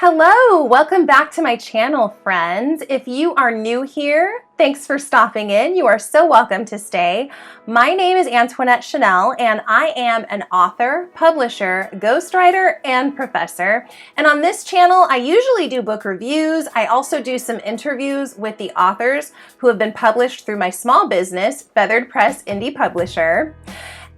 Hello, welcome back to my channel, friends. If you are new here, thanks for stopping in. You are so welcome to stay. My name is Antoinette Chanel, and I am an author, publisher, ghostwriter, and professor. And on this channel, I usually do book reviews. I also do some interviews with the authors who have been published through my small business, Feathered Press Indie Publisher.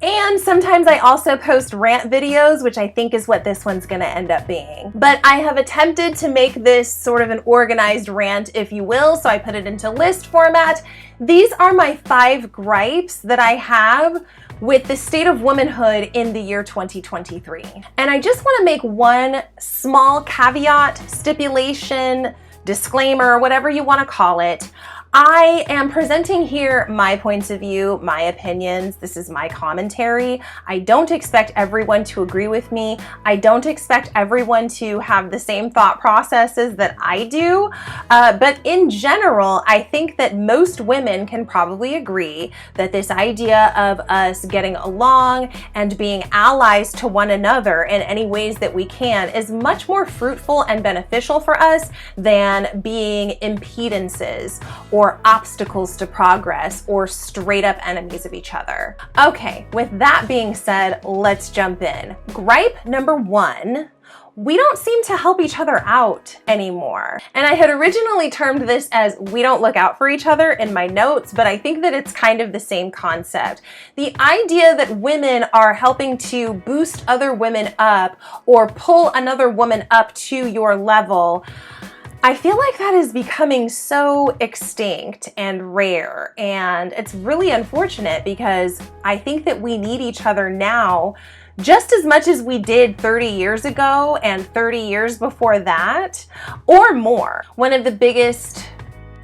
And sometimes I also post rant videos, which I think is what this one's gonna end up being. But I have attempted to make this sort of an organized rant, if you will, so I put it into list format. These are my 5 gripes that I have with the state of womanhood in the year 2023. And I just wanna make one small caveat, stipulation, disclaimer, whatever you wanna call it. I am presenting here my points of view, my opinions. This is my commentary. I don't expect everyone to agree with me. I don't expect everyone to have the same thought processes that I do. But in general, I think that most women can probably agree that this idea of us getting along and being allies to one another in any ways that we can is much more fruitful and beneficial for us than being impedances or obstacles to progress or straight up enemies of each other. Okay, with that being said, let's jump in. Gripe number 1. We don't seem to help each other out anymore. And I had originally termed this as we don't look out for each other in my notes, but I think that it's kind of the same concept. The idea that women are helping to boost other women up or pull another woman up to your level, I feel like that is becoming so extinct and rare, and it's really unfortunate because I think that we need each other now just as much as we did 30 years ago and 30 years before that, or more. One of the biggest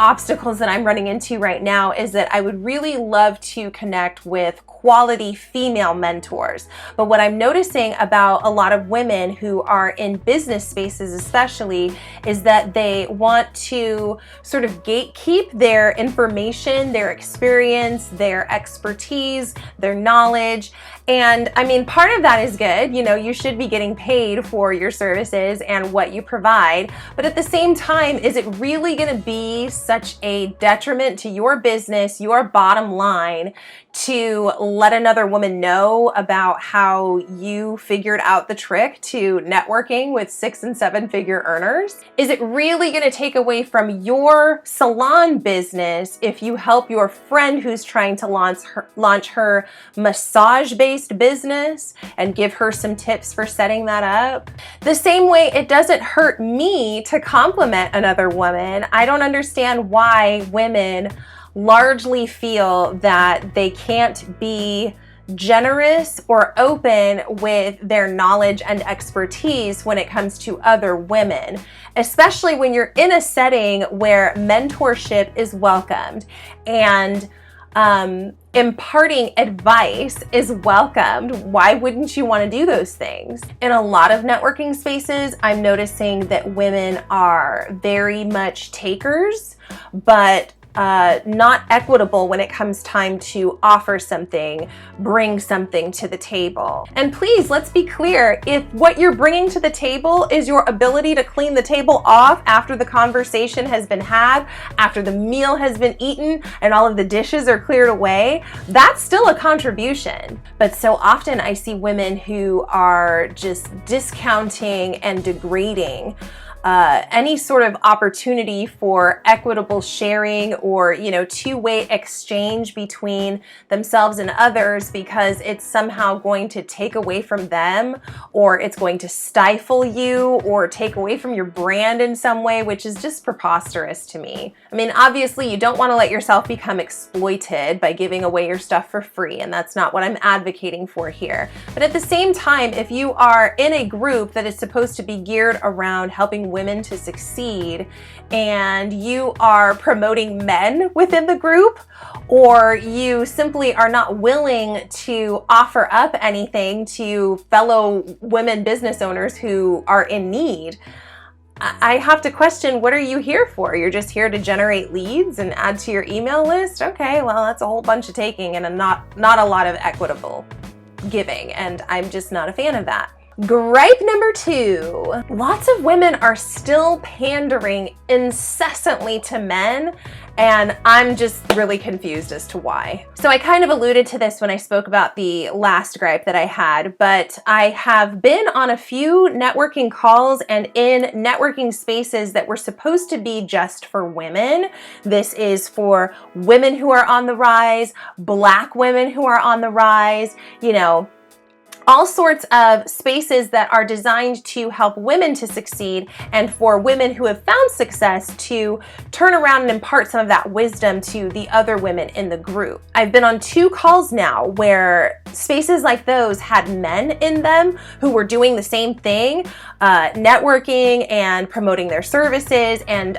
obstacles that I'm running into right now is that I would really love to connect with quality female mentors. But what I'm noticing about a lot of women who are in business spaces especially is that they want to sort of gatekeep their information, their experience, their expertise, their knowledge. And I mean, part of that is good. You know, you should be getting paid for your services and what you provide. But at the same time, is it really going to be such a detriment to your business, your bottom line, to let another woman know about how you figured out the trick to networking with 6- and 7-figure earners? Is it really going to take away from your salon business if you help your friend who's trying to launch her massage-based business and give her some tips for setting that up? The same way it doesn't hurt me to compliment another woman. I don't understand why women largely feel that they can't be generous or open with their knowledge and expertise when it comes to other women, especially when you're in a setting where mentorship is welcomed and imparting advice is welcomed. Why wouldn't you want to do those things? In a lot of networking spaces, I'm noticing that women are very much takers, but not equitable when it comes time to offer something, bring something to the table. And please, let's be clear, if what you're bringing to the table is your ability to clean the table off after the conversation has been had, after the meal has been eaten, and all of the dishes are cleared away, that's still a contribution. But so often I see women who are just discounting and degrading any sort of opportunity for equitable sharing or, you know, two-way exchange between themselves and others because it's somehow going to take away from them, or it's going to stifle you or take away from your brand in some way, which is just preposterous to me. I mean, obviously you don't want to let yourself become exploited by giving away your stuff for free, and that's not what I'm advocating for here. But at the same time, if you are in a group that is supposed to be geared around helping women to succeed and you are promoting men within the group, or you simply are not willing to offer up anything to fellow women business owners who are in need, I have to question, what are you here for? You're just here to generate leads and add to your email list? Okay, well, that's a whole bunch of taking and not a lot of equitable giving, and I'm just not a fan of that. Gripe number 2. Lots of women are still pandering incessantly to men, and I'm just really confused as to why. So I kind of alluded to this when I spoke about the last gripe that I had, but I have been on a few networking calls and in networking spaces that were supposed to be just for women. This is for women who are on the rise, Black women who are on the rise, you know, all sorts of spaces that are designed to help women to succeed and for women who have found success to turn around and impart some of that wisdom to the other women in the group. I've been on 2 calls now where spaces like those had men in them who were doing the same thing, networking and promoting their services and,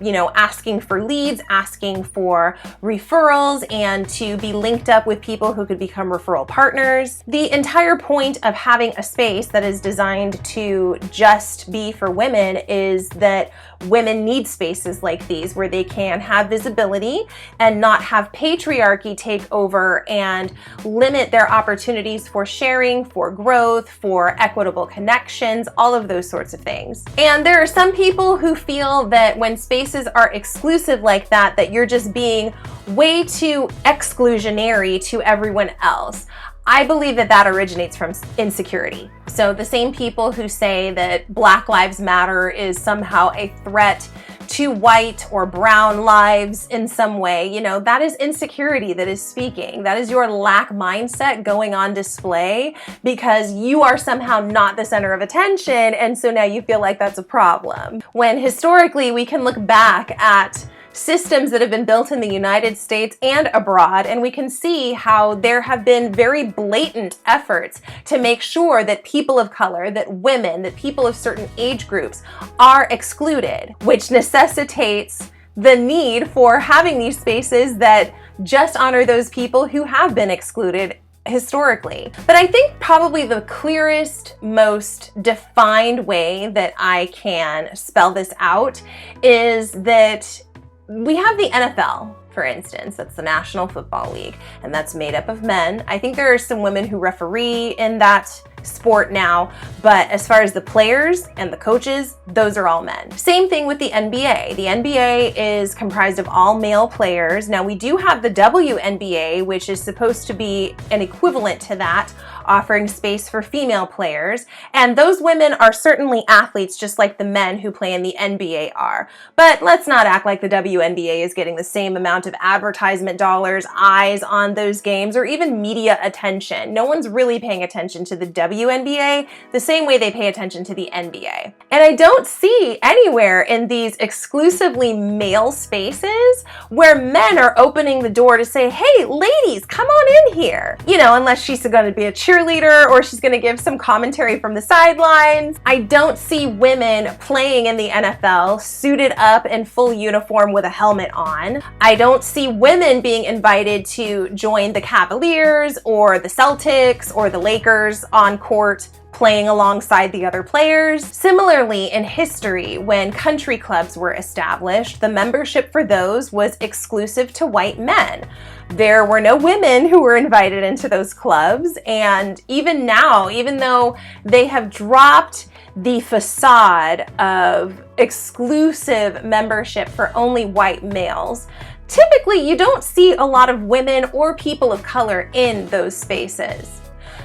you know, asking for leads, asking for referrals, and to be linked up with people who could become referral partners. The entire point of having a space that is designed to just be for women is that women need spaces like these where they can have visibility and not have patriarchy take over and limit their opportunities for sharing, for growth, for equitable connections, all of those sorts of things. And there are some people who feel that when spaces are exclusive like that, that you're just being way too exclusionary to everyone else. I believe that that originates from insecurity. So the same people who say that Black Lives Matter is somehow a threat to white or brown lives in some way, you know, that is insecurity that is speaking. That is your lack mindset going on display because you are somehow not the center of attention, and so now you feel like that's a problem. When historically we can look back at systems that have been built in the United States and abroad, and we can see how there have been very blatant efforts to make sure that people of color, that women, that people of certain age groups are excluded, which necessitates the need for having these spaces that just honor those people who have been excluded historically. But I think probably the clearest, most defined way that I can spell this out is that we have the NFL, for instance, that's the National Football League, and that's made up of men. I think there are some women who referee in that sport now, but as far as the players and the coaches, those are all men. Same thing with the NBA. The NBA is comprised of all male players. Now we do have the WNBA, which is supposed to be an equivalent to that, offering space for female players. And those women are certainly athletes just like the men who play in the NBA are. But let's not act like the WNBA is getting the same amount of advertisement dollars, eyes on those games, or even media attention. No one's really paying attention to the WNBA the same way they pay attention to the NBA. And I don't see anywhere in these exclusively male spaces where men are opening the door to say, hey, ladies, come on in here. You know, unless she's going to be a cheerleader or she's going to give some commentary from the sidelines. I don't see women playing in the NFL suited up in full uniform with a helmet on. I don't see women being invited to join the Cavaliers or the Celtics or the Lakers on court playing alongside the other players. Similarly, in history, when country clubs were established, the membership for those was exclusive to white men. There were no women who were invited into those clubs, and even now, even though they have dropped the facade of exclusive membership for only white males, typically you don't see a lot of women or people of color in those spaces.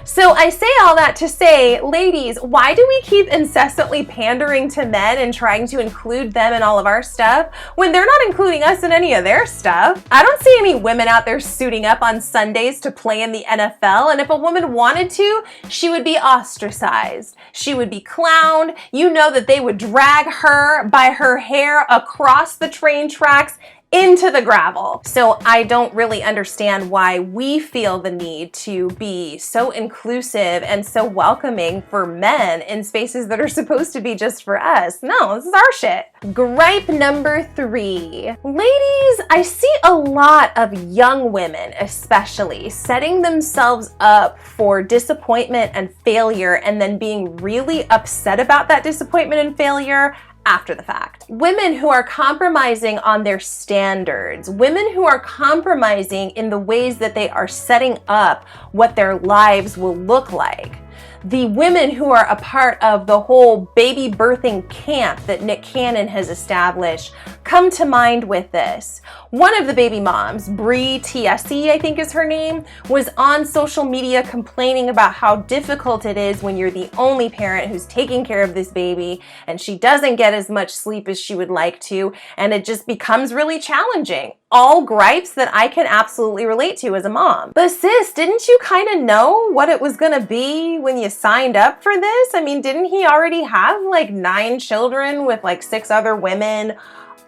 So I say all that to say, ladies, why do we keep incessantly pandering to men and trying to include them in all of our stuff when they're not including us in any of their stuff? I don't see any women out there suiting up on Sundays to play in the NFL, and if a woman wanted to, she would be ostracized. She would be clowned. You know that they would drag her by her hair across the train tracks into the gravel. So I don't really understand why we feel the need to be so inclusive and so welcoming for men in spaces that are supposed to be just for us. No, this is our shit. Gripe number 3. Ladies, I see a lot of young women especially setting themselves up for disappointment and failure and then being really upset about that disappointment and failure after the fact. Women who are compromising on their standards, women who are compromising in the ways that they are setting up what their lives will look like. the women who are a part of the whole baby birthing camp that Nick Cannon has established come to mind with this. One of the baby moms, Bree TSE, I think is her name, was on social media complaining about how difficult it is when you're the only parent who's taking care of this baby and she doesn't get as much sleep as she would like to, and it just becomes really challenging. All gripes that I can absolutely relate to as a mom. But sis, didn't you kind of know what it was gonna be when you signed up for this? I mean, didn't he already have like 9 children with like 6 other women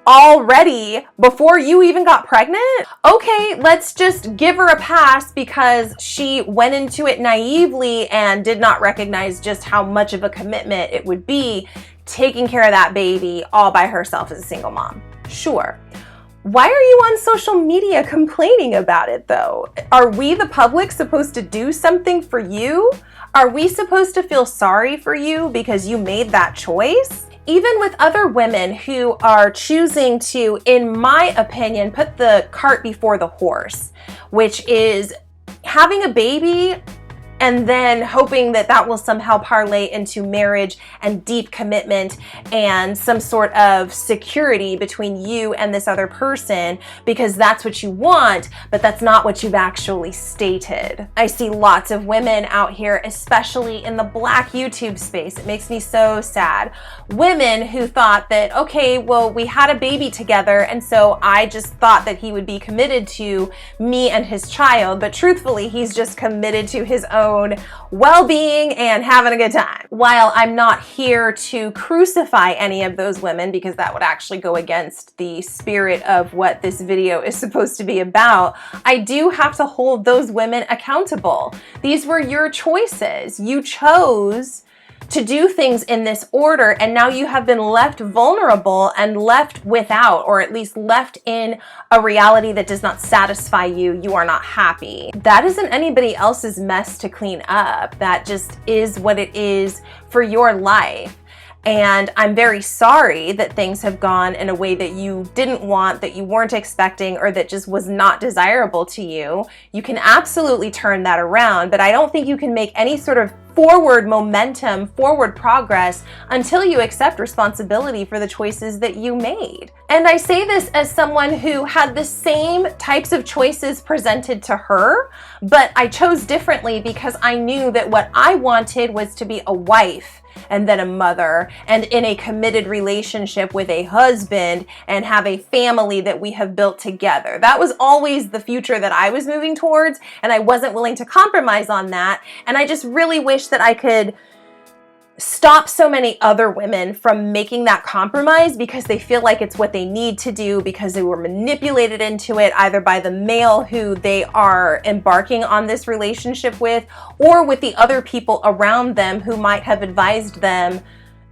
already before you even got pregnant? Okay, let's just give her a pass because she went into it naively and did not recognize just how much of a commitment it would be taking care of that baby all by herself as a single mom. Sure. Why are you on social media complaining about it though? Are we, the public, supposed to do something for you? Are we supposed to feel sorry for you because you made that choice? Even with other women who are choosing to, in my opinion, put the cart before the horse, which is having a baby and then hoping that that will somehow parlay into marriage and deep commitment and some sort of security between you and this other person because that's what you want, but that's not what you've actually stated. I see lots of women out here, especially in the Black YouTube space. It makes me so sad. Women who thought that, okay, well, we had a baby together, and so I just thought that he would be committed to me and his child, but truthfully, he's just committed to his own well-being and having a good time. While I'm not here to crucify any of those women because that would actually go against the spirit of what this video is supposed to be about, I do have to hold those women accountable. These were your choices. You chose to do things in this order, and now you have been left vulnerable and left without, or at least left in a reality that does not satisfy you. You are not happy. That isn't anybody else's mess to clean up. That just is what it is for your life. And I'm very sorry that things have gone in a way that you didn't want, that you weren't expecting, or that just was not desirable to you. You can absolutely turn that around, but I don't think you can make any sort of forward momentum, forward progress until you accept responsibility for the choices that you made. And I say this as someone who had the same types of choices presented to her, but I chose differently because I knew that what I wanted was to be a wife and then a mother and in a committed relationship with a husband and have a family that we have built together. That was always the future that I was moving towards, and I wasn't willing to compromise on that. And I just really wish that I could stop so many other women from making that compromise because they feel like it's what they need to do because they were manipulated into it either by the male who they are embarking on this relationship with or with the other people around them who might have advised them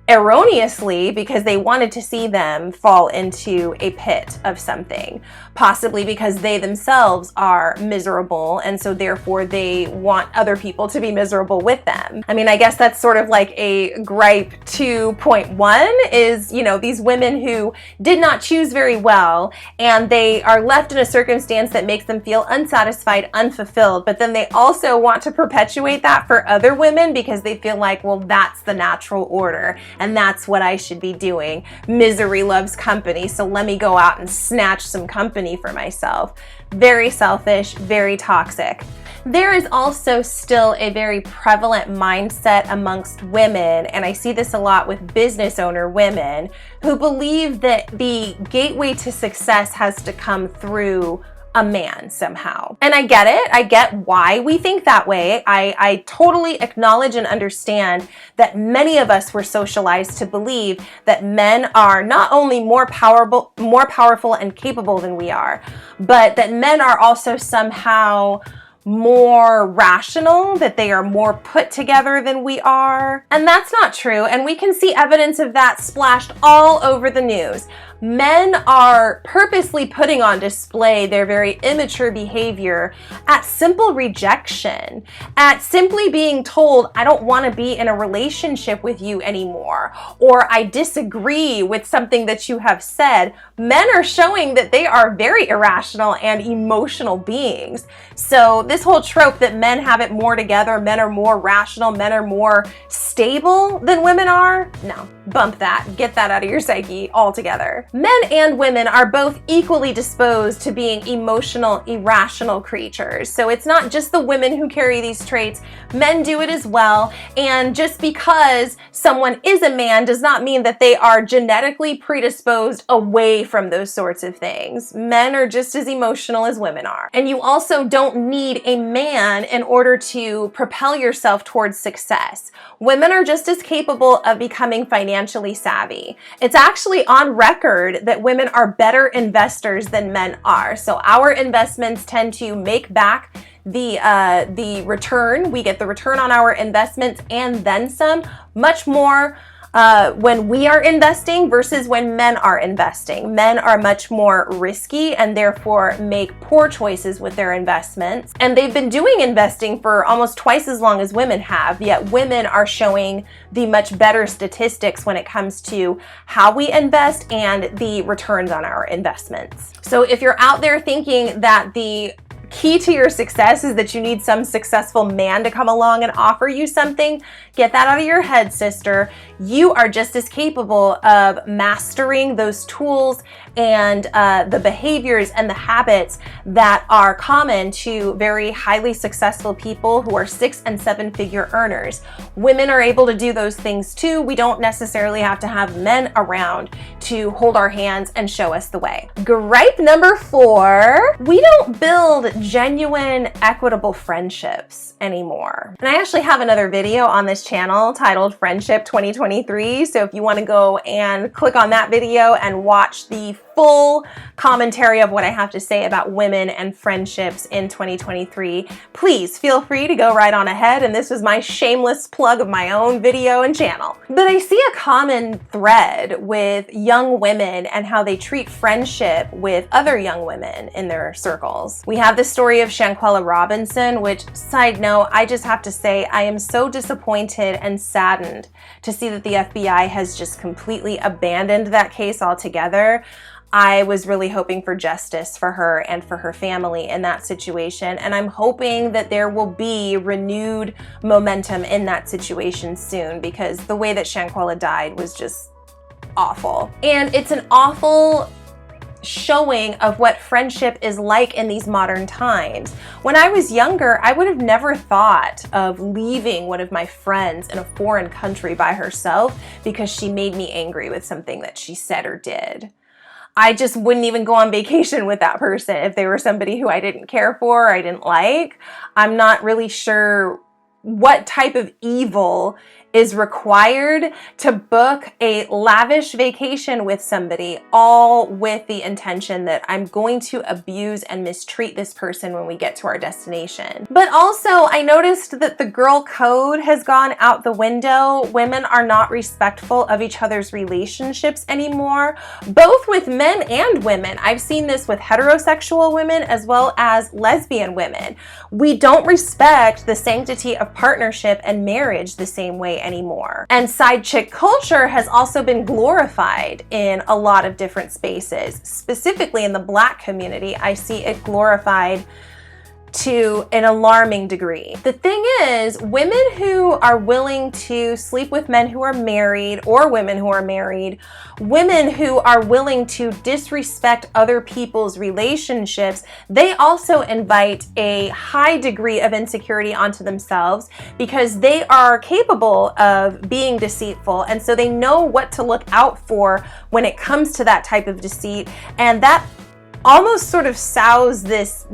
erroneously because they wanted to see them fall into a pit of something, possibly because they themselves are miserable and so therefore they want other people to be miserable with them. I mean, I guess that's sort of like a gripe 2.1 is, you know, these women who did not choose very well and they are left in a circumstance that makes them feel unsatisfied, unfulfilled, but then they also want to perpetuate that for other women because they feel like, well, that's the natural order. And that's what I should be doing. Misery loves company, so let me go out and snatch some company for myself. Very selfish, very toxic. There is also still a very prevalent mindset amongst women, and I see this a lot with business owner women, who believe that the gateway to success has to come through a man somehow. And I get it. I get why we think that way. I totally acknowledge and understand that many of us were socialized to believe that men are not only more powerful and capable than we are, but that men are also somehow more rational, that they are more put together than we are. And that's not true. And we can see evidence of that splashed all over the news. Men are purposely putting on display their very immature behavior at simple rejection, at simply being told, I don't want to be in a relationship with you anymore, or I disagree with something that you have said. Men are showing that they are very irrational and emotional beings. So this whole trope that men have it more together, men are more rational, men are more stable than women are, no, bump that, get that out of your psyche altogether. Men and women are both equally disposed to being emotional, irrational creatures. So it's not just the women who carry these traits, men do it as well. And just because someone is a man does not mean that they are genetically predisposed away from those sorts of things. Men are just as emotional as women are. And you also don't need a man in order to propel yourself towards success. Women are just as capable of becoming financially savvy. It's actually on record that women are better investors than men are. So our investments tend to make back the return. We get the return on our investments and then some, much more when we are investing versus when men are investing. Men are much more risky and therefore make poor choices with their investments. And they've been doing investing for almost twice as long as women have, yet women are showing the much better statistics when it comes to how we invest and the returns on our investments. So if you're out there thinking that the key to your success is that you need some successful man to come along and offer you something, get that out of your head, sister. You are just as capable of mastering those tools and the behaviors and the habits that are common to very highly successful people who are 6- and 7-figure earners. Women are able to do those things too. We don't necessarily have to have men around to hold our hands and show us the way. Gripe number 4, we don't build genuine, equitable friendships anymore. And I actually have another video on this channel titled Friendship 2023. So if you want to go and click on that video and watch the full commentary of what I have to say about women and friendships in 2023, please feel free to go right on ahead. And this was my shameless plug of my own video and channel. But I see a common thread with young women and how they treat friendship with other young women in their circles. We have the story of Shanquella Robinson, which, side note, I just have to say I am so disappointed and saddened to see that the FBI has just completely abandoned that case altogether. I was really hoping for justice for her and for her family in that situation, and I'm hoping that there will be renewed momentum in that situation soon, because the way that Shanquella died was just awful. And it's an awful showing of what friendship is like in these modern times. When I was younger, I would have never thought of leaving one of my friends in a foreign country by herself because she made me angry with something that she said or did. I just wouldn't even go on vacation with that person if they were somebody who I didn't care for or I didn't like. I'm not really sure what type of evil is required to book a lavish vacation with somebody, all with the intention that I'm going to abuse and mistreat this person when we get to our destination. But also, I noticed that the girl code has gone out the window. Women are not respectful of each other's relationships anymore, both with men and women. I've seen this with heterosexual women as well as lesbian women. We don't respect the sanctity of partnership and marriage the same way anymore. And side chick culture has also been glorified in a lot of different spaces. Specifically in the Black community, I see it glorified to an alarming degree. The thing is, women who are willing to sleep with men who are married, or women who are married, women who are willing to disrespect other people's relationships, they also invite a high degree of insecurity onto themselves because they are capable of being deceitful, and so they know what to look out for when it comes to that type of deceit, and that almost sort of sows this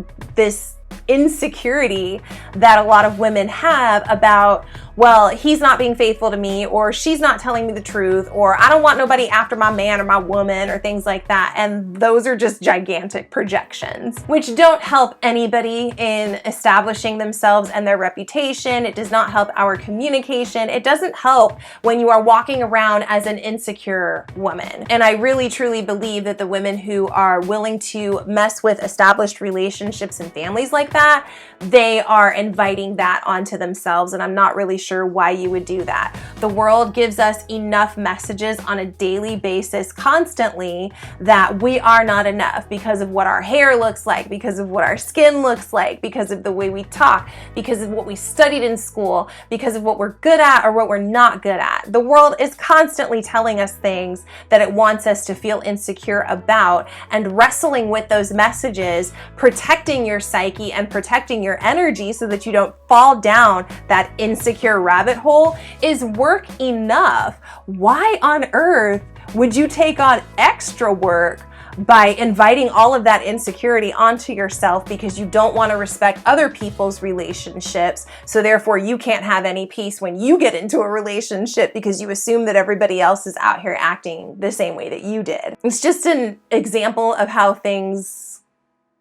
insecurity that a lot of women have about, well, he's not being faithful to me, or she's not telling me the truth, or I don't want nobody after my man or my woman, or things like that. And those are just gigantic projections, which don't help anybody in establishing themselves and their reputation. It does not help our communication. It doesn't help when you are walking around as an insecure woman. And I really truly believe that the women who are willing to mess with established relationships and families like that that, they are inviting that onto themselves, and I'm not really sure why you would do that. The world gives us enough messages on a daily basis constantly that we are not enough because of what our hair looks like, because of what our skin looks like, because of the way we talk, because of what we studied in school, because of what we're good at or what we're not good at. The world is constantly telling us things that it wants us to feel insecure about, and wrestling with those messages, protecting your psyche and protecting your energy so that you don't fall down that insecure rabbit hole is work enough. Why on earth would you take on extra work by inviting all of that insecurity onto yourself because you don't want to respect other people's relationships, so therefore you can't have any peace when you get into a relationship because you assume that everybody else is out here acting the same way that you did? It's just an example of how things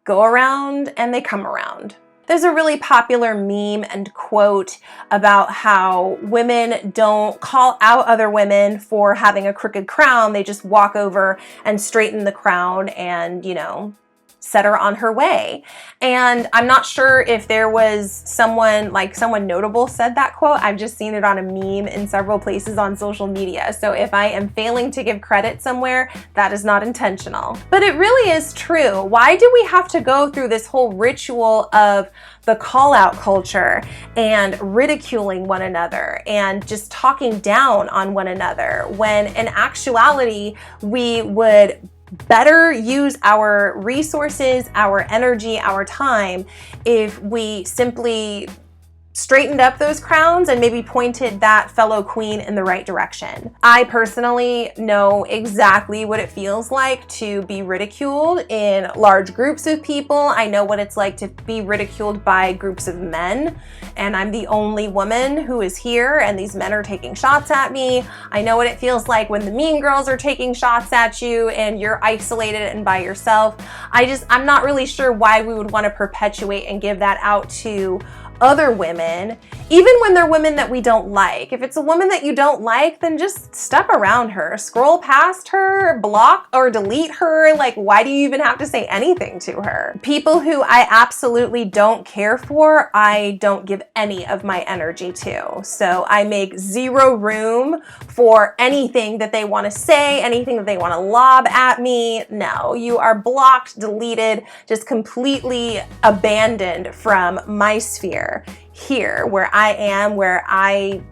go around and they come around. There's a really popular meme and quote about how women don't call out other women for having a crooked crown. They just walk over and straighten the crown and, you know, set her on her way. And I'm not sure if there was someone notable said that quote. I've just seen it on a meme in several places on social media. So if I am failing to give credit somewhere, that is not intentional. But it really is true. Why do we have to go through this whole ritual of the call out culture and ridiculing one another and just talking down on one another, when in actuality we would better use our resources, our energy, our time if we simply straightened up those crowns and maybe pointed that fellow queen in the right direction. I personally know exactly what it feels like to be ridiculed in large groups of people. I know what it's like to be ridiculed by groups of men, and I'm the only woman who is here and these men are taking shots at me. I know what it feels like when the mean girls are taking shots at you and you're isolated and by yourself. I'm not really sure why we would want to perpetuate and give that out to other women, even when they're women that we don't like. If it's a woman that you don't like, then just step around her, scroll past her, block or delete her. Like, why do you even have to say anything to her? People who I absolutely don't care for, I don't give any of my energy to. So I make zero room for anything that they want to say, anything that they want to lob at me. No, you are blocked, deleted, just completely abandoned from my sphere. Here, where I am, where I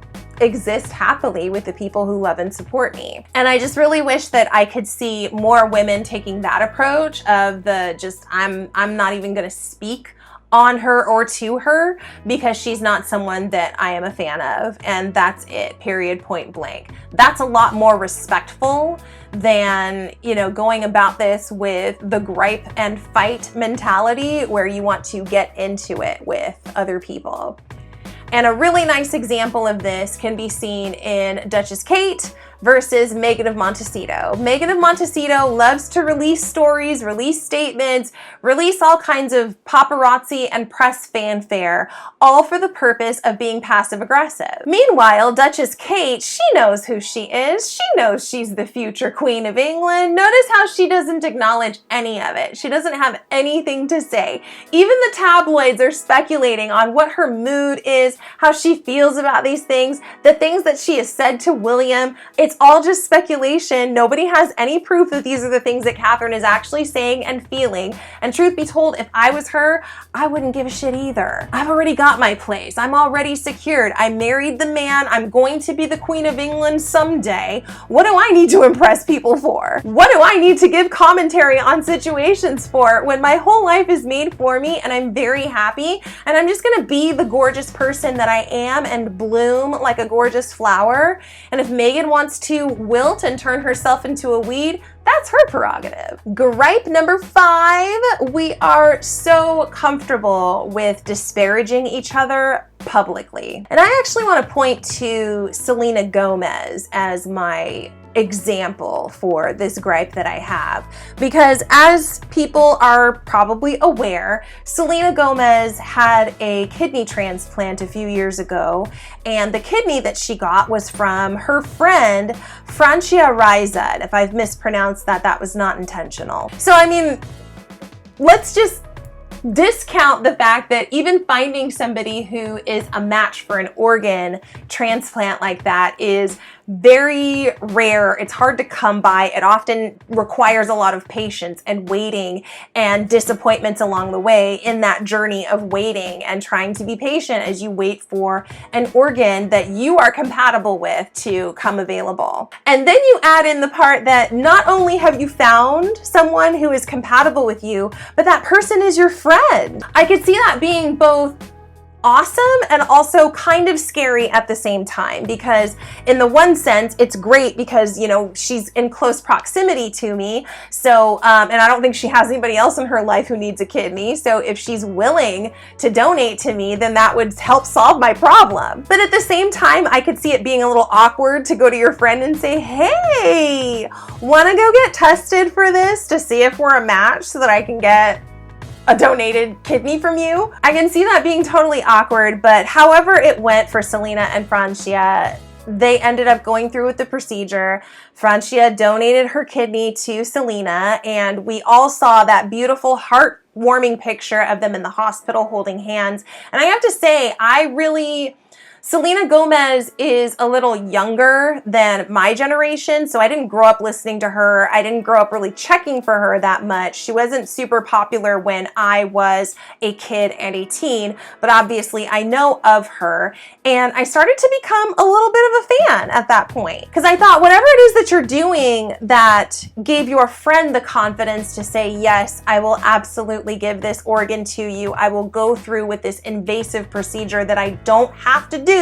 exist happily with the people who love and support me. And I just really wish that I could see more women taking that approach of the just, I'm not even gonna speak on her or to her because she's not someone that I am a fan of, and that's it, period, point blank. That's a lot more respectful than, you know, going about this with the gripe and fight mentality where you want to get into it with other people. And a really nice example of this can be seen in Duchess Kate versus Megan of Montecito. Megan of Montecito loves to release stories, release statements, release all kinds of paparazzi and press fanfare, all for the purpose of being passive aggressive. Meanwhile, Duchess Kate, she knows who she is. She knows she's the future Queen of England. Notice how she doesn't acknowledge any of it. She doesn't have anything to say. Even the tabloids are speculating on what her mood is, how she feels about these things, the things that she has said to William. It's all just speculation. Nobody has any proof that these are the things that Catherine is actually saying and feeling. And truth be told, if I was her, I wouldn't give a shit either. I've already got my place. I'm already secured. I married the man. I'm going to be the Queen of England someday. What do I need to impress people for? What do I need to give commentary on situations for when my whole life is made for me and I'm very happy and I'm just gonna be the gorgeous person that I am and bloom like a gorgeous flower? And if Megan wants to wilt and turn herself into a weed, that's her prerogative. Gripe number 5, we are so comfortable with disparaging each other publicly. And I actually want to point to Selena Gomez as my example for this gripe that I have, because as people are probably aware, Selena Gomez had a kidney transplant a few years ago, and the kidney that she got was from her friend Francia Raiza. And if I've mispronounced that, that was not intentional. So I mean, let's just discount the fact that even finding somebody who is a match for an organ transplant like that is very rare. It's hard to come by. It often requires a lot of patience and waiting and disappointments along the way in that journey of waiting and trying to be patient as you wait for an organ that you are compatible with to come available. And then you add in the part that not only have you found someone who is compatible with you, but that person is your friend. I could see that being both awesome and also kind of scary at the same time, because in the one sense it's great because, you know, she's in close proximity to me, so and I don't think she has anybody else in her life who needs a kidney, so if she's willing to donate to me, then that would help solve my problem. But at the same time, I could see it being a little awkward to go to your friend and say, hey, wanna go get tested for this to see if we're a match so that I can get a donated kidney from you? I can see that being totally awkward, but however it went for Selena and Francia, they ended up going through with the procedure. Francia donated her kidney to Selena, and we all saw that beautiful heartwarming picture of them in the hospital holding hands. And I have to say, Selena Gomez is a little younger than my generation, so I didn't grow up listening to her. I didn't grow up really checking for her that much. She wasn't super popular when I was a kid and a teen, but obviously I know of her, and I started to become a little bit of a fan at that point, because I thought whatever it is that you're doing that gave your friend the confidence to say, yes, I will absolutely give this organ to you. I will go through with this invasive procedure that I don't have to do,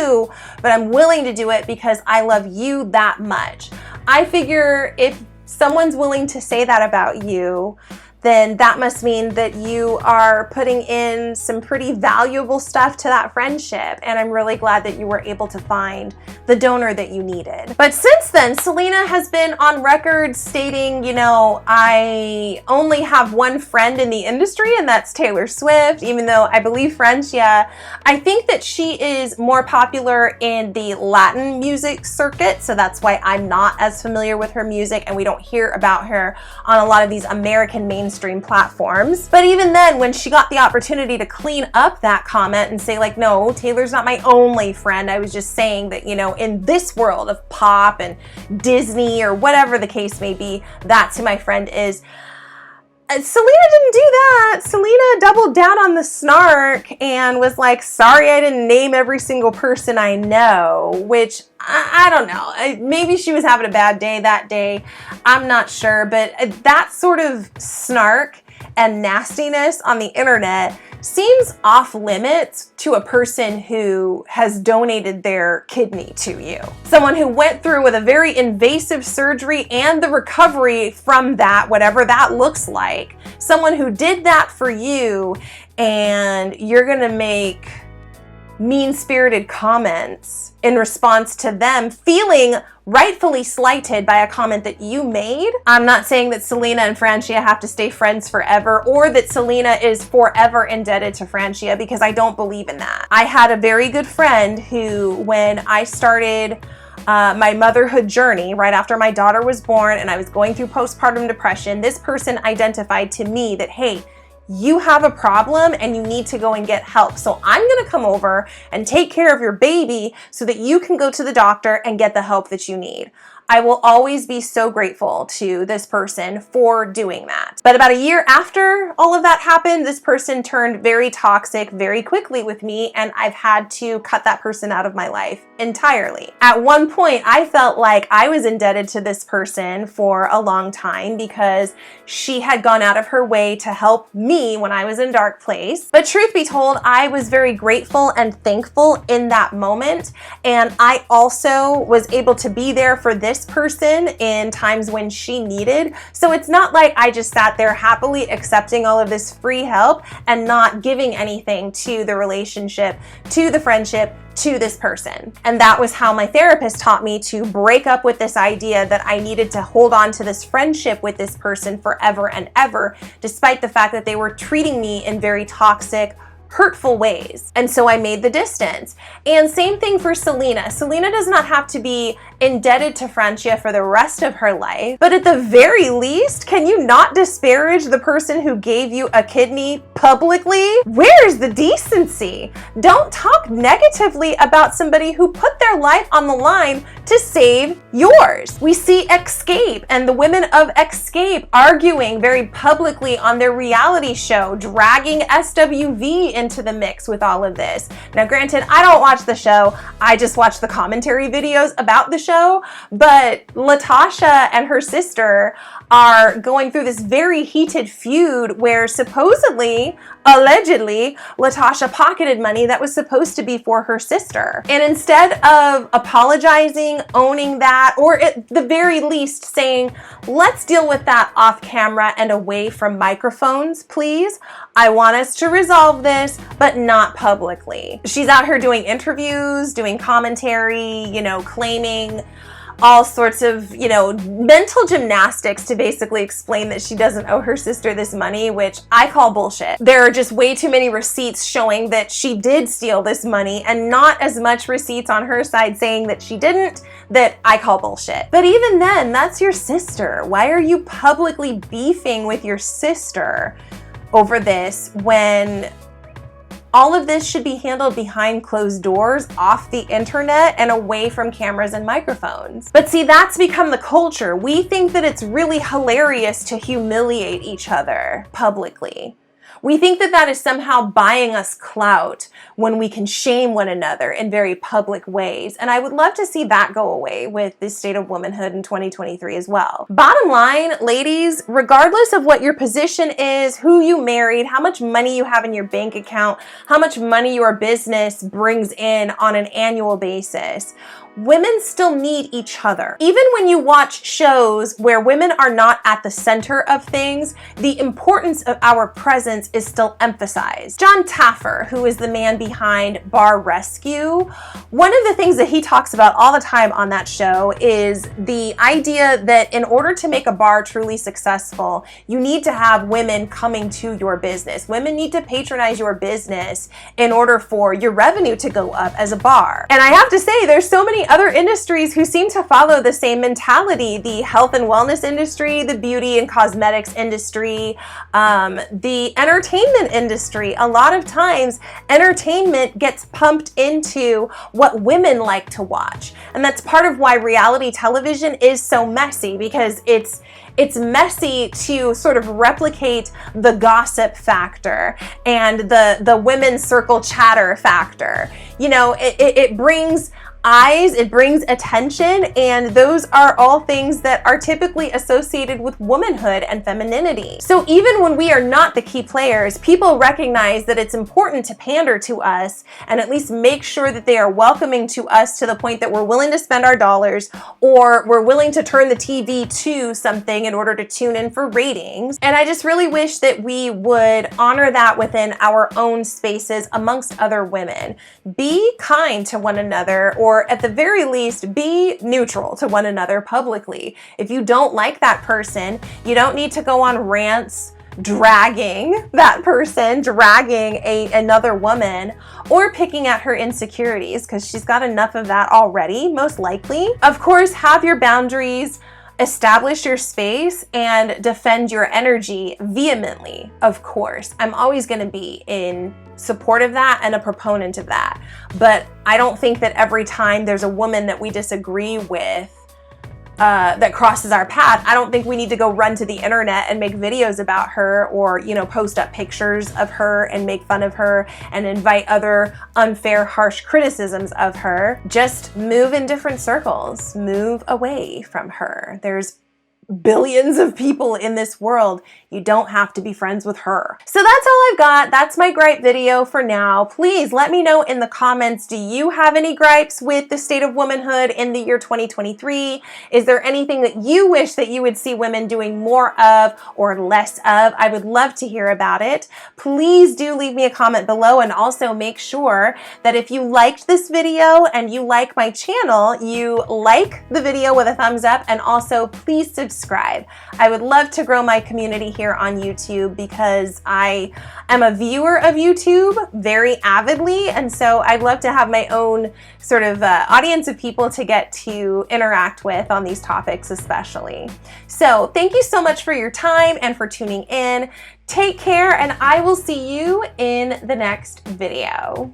but I'm willing to do it because I love you that much. I figure if someone's willing to say that about you, then that must mean that you are putting in some pretty valuable stuff to that friendship. And I'm really glad that you were able to find the donor that you needed. But since then, Selena has been on record stating, you know, I only have one friend in the industry, and that's Taylor Swift, even though I believe Francia, I think that she is more popular in the Latin music circuit. So that's why I'm not as familiar with her music, and we don't hear about her on a lot of these American mainstream platforms. But even then, when she got the opportunity to clean up that comment and say, like, no, Taylor's not my only friend, I was just saying that, you know, in this world of pop and Disney or whatever the case may be, that's who my friend is. Selena didn't do that. Selena doubled down on the snark and was like, sorry, I didn't name every single person I know, which I don't know. Maybe she was having a bad day that day. I'm not sure, but that sort of snark and nastiness on the internet seems off limits to a person who has donated their kidney to you. Someone who went through with a very invasive surgery and the recovery from that, whatever that looks like. Someone who did that for you, and you're gonna make mean-spirited comments in response to them feeling rightfully slighted by a comment that you made. I'm not saying that Selena and Francia have to stay friends forever, or that Selena is forever indebted to Francia, because I don't believe in that. I had a very good friend who, when I started my motherhood journey right after my daughter was born and I was going through postpartum depression, this person identified to me that, hey, you have a problem and you need to go and get help. So I'm gonna come over and take care of your baby so that you can go to the doctor and get the help that you need. I will always be so grateful to this person for doing that. But about a year after all of that happened, this person turned very toxic very quickly with me, and I've had to cut that person out of my life entirely. At one point, I felt like I was indebted to this person for a long time because she had gone out of her way to help me when I was in a dark place. But truth be told, I was very grateful and thankful in that moment, and I also was able to be there for this person in times when she needed. So it's not like I just sat there happily accepting all of this free help and not giving anything to the relationship, to the friendship, to this person. And that was how my therapist taught me to break up with this idea that I needed to hold on to this friendship with this person forever and ever, despite the fact that they were treating me in very toxic, hurtful ways. And so I made the distance. And same thing for Selena. Selena does not have to be indebted to Francia for the rest of her life, but at the very least, can you not disparage the person who gave you a kidney publicly? Where's the decency? Don't talk negatively about somebody who put their life on the line to save yours. We see Escape and the women of Escape arguing very publicly on their reality show, dragging SWV into the mix with all of this. Now, granted, I don't watch the show. I just watch the commentary videos about the show, but Latasha and her sister are going through this very heated feud where supposedly, allegedly, Latasha pocketed money that was supposed to be for her sister. And instead of apologizing, owning that, or at the very least saying, let's deal with that off camera and away from microphones, please. I want us to resolve this, but not publicly. She's out here doing interviews, doing commentary, claiming all sorts of, mental gymnastics to basically explain that she doesn't owe her sister this money, which I call bullshit. There are just way too many receipts showing that she did steal this money and not as much receipts on her side saying that she didn't, that I call bullshit. But even then, that's your sister. Why are you publicly beefing with your sister over this when all of this should be handled behind closed doors, off the internet, and away from cameras and microphones? But see, that's become the culture. We think that it's really hilarious to humiliate each other publicly. We think that that is somehow buying us clout when we can shame one another in very public ways. And I would love to see that go away with the state of womanhood in 2023 as well. Bottom line, ladies, regardless of what your position is, who you married, how much money you have in your bank account, how much money your business brings in on an annual basis, women still need each other. Even when you watch shows where women are not at the center of things, the importance of our presence is still emphasized. John Taffer, who is the man behind Bar Rescue, one of the things that he talks about all the time on that show is the idea that in order to make a bar truly successful, you need to have women coming to your business. Women need to patronize your business in order for your revenue to go up as a bar. And I have to say, there's so many other industries who seem to follow the same mentality. The health and wellness industry, the beauty and cosmetics industry, the entertainment industry. A lot of times, entertainment gets pumped into what women like to watch. And that's part of why reality television is so messy, because it's messy to sort of replicate the gossip factor and the women's circle chatter factor. It brings eyes, it brings attention, and those are all things that are typically associated with womanhood and femininity. So even when we are not the key players, people recognize that it's important to pander to us and at least make sure that they are welcoming to us to the point that we're willing to spend our dollars, or we're willing to turn the TV to something in order to tune in for ratings. And I just really wish that we would honor that within our own spaces amongst other women. Be kind to one another, or at the very least, be neutral to one another publicly. If you don't like that person, you don't need to go on rants dragging that person, dragging another woman, or picking at her insecurities, because she's got enough of that already, most likely. Of course, have your boundaries, establish your space, and defend your energy vehemently. Of course, I'm always going to be in support of that and a proponent of that. But I don't think that every time there's a woman that we disagree with that crosses our path, I don't think we need to go run to the internet and make videos about her, or, post up pictures of her and make fun of her and invite other unfair, harsh criticisms of her. Just move in different circles, move away from her. There's billions of people in this world. You don't have to be friends with her. So that's all I've got. That's my gripe video for now. Please let me know in the comments, do you have any gripes with the state of womanhood in the year 2023? Is there anything that you wish that you would see women doing more of or less of? I would love to hear about it. Please do leave me a comment below, and also make sure that if you liked this video and you like my channel, you like the video with a thumbs up, and also please subscribe subscribe. I would love to grow my community here on YouTube because I am a viewer of YouTube very avidly, and so I'd love to have my own sort of audience of people to get to interact with on these topics especially. So thank you so much for your time and for tuning in. Take care, and I will see you in the next video.